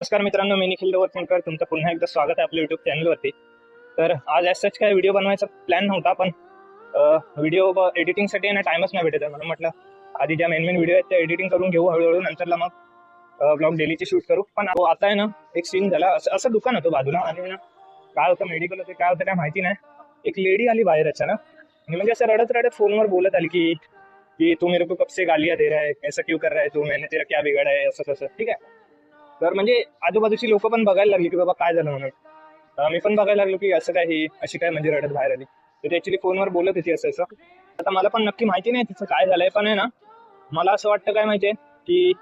नमस्कार मित्रांनो, मी निखिल देवरकर. तुमचं पुन्हा एकदा स्वागत आहे आपल्या युट्यूब चॅनलवरती. तर आज सच काय व्हिडिओ बनवायचा प्लॅन नव्हता, पण व्हिडिओ एडिटिंगसाठी ना टाइमच नाही भेटत आहे. म्हणून म्हटलं आधी ज्या मेन व्हिडिओ आहेत त्या एडिटिंग करून घेऊ हळूहळू, नंतरला मग ब्लॉग डेलीची शूट करू. पण आता आहे ना, एक सीन झाला. असं दुकान होतं बाजूला आणि काय होतं, मेडिकल होतं, काय होतं काय माहिती नाही. एक लेडी आली बाहेर अचानक आणि म्हणजे असं रडत रडत फोनवर बोलत आली की तू मेरे को कब से गालियां दे रहा है, ऐसा क्यों कर रहा है तू, मैंने तेरा क्या बिगाड़ा है, असं तसं. ठीक आहे. तर म्हणजे आजूबाजूची लोक पण बघायला लागली की बाबा काय झालं म्हणून. मी पण बघायला लागलो की असं काय, ही अशी काय म्हणजे रडत बाहेर आली. तर ऍक्च्युली फोनवर बोलत होती असं असं. आता मला पण नक्की माहिती नाही तिचं काय झालंय, पण आहे ना, मला असं वाटतं काय माहितीये की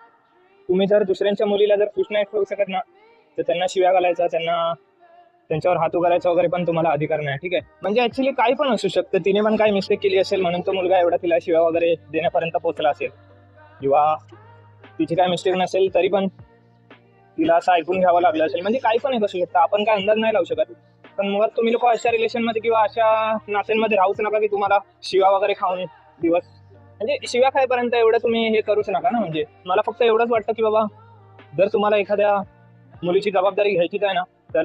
तुम्ही जर दुसऱ्यांच्या मुलीला जर खुश नाही ठेवू शकत ना, तर त्यांना शिव्या घालायचा, त्यांच्यावर हात उगारायचा वगैरे पण तुम्हाला अधिकार नाही. ठीक आहे. म्हणजे ऍक्च्युली काही पण असू शकतं. तिने पण काही मिस्टेक केली असेल म्हणून तो मुलगा एवढा तिला शिव्या वगैरे देण्यापर्यंत पोहोचला असेल, किंवा तिची काय मिस्टेक नसेल तरी पण तिला असं ऐकून घ्यावं लागलं असेल. म्हणजे काही पण एक असू शकतं, आपण काय अंदाज नाही लावू शकत. पण मग तुम्ही लोक अशा रिलेशनमध्ये किंवा अशा नात्यांमध्ये राहूच नका की तुम्हाला शिव्या वगैरे खाऊन दिवस, म्हणजे शिव्या खायपर्यंत एवढं तुम्ही हे करूच नका ना. म्हणजे मला फक्त एवढंच वाटतं की बाबा, जर तुम्हाला एखाद्या मुलीची जबाबदारी घ्यायचीच आहे ना, तर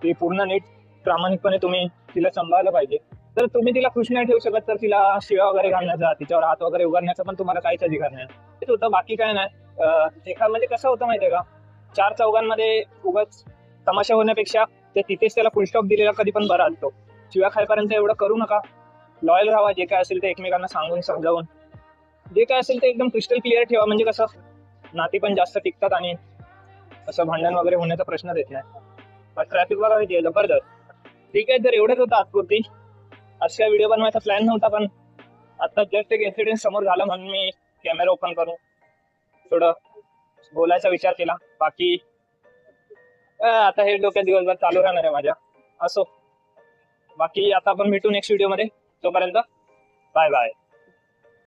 ती पूर्ण नीट प्रामाणिकपणे तुम्ही तिला सांभाळलं पाहिजे. तर तुम्ही तिला खुश नाही ठेवू शकत, तर तिला शिव्या वगैरे घालण्याचा, तिच्यावर हात वगैरे उगारण्याचा पण तुम्हाला काहीच अधिकार नाही. तेच होतं, बाकी काय नाही. म्हणजे कसं होतं माहितीये का, चार चौघांमध्ये उगाच तमाशा होण्यापेक्षा ते तिथेच त्याला फुल स्टॉप दिलेला कधी पण बरा असतो. शिव्या खायपर्यंत एवढं करू नका. लॉयल राहा, जे काय असेल ते एकमेकांना सांगून समजावून, जे काय असेल ते एकदम क्रिस्टल क्लिअर ठेवा. म्हणजे कसं, नाती पण जास्त टिकतात आणि असं भांडण वगैरे होण्याचा प्रश्नच येत नाही. ट्रॅफिक बघा किती आहे जबरदस्त. ठीक आहे, तर एवढंच होतं आजपुरती. आज काय व्हिडिओ बनवायचा प्लॅन नव्हता, पण आता जस्ट एक इन्सिडेंट समोर झाला म्हणून मी कॅमेरा ओपन करून थोडं बोलायचा विचार केला. बाकी आता हे डोक्यात दिवसभर चालू राहणार आहे माझ्या. असो, बाकी आता आपण भेटू नेक्स्ट व्हिडिओ मध्ये. तोपर्यंत बाय बाय.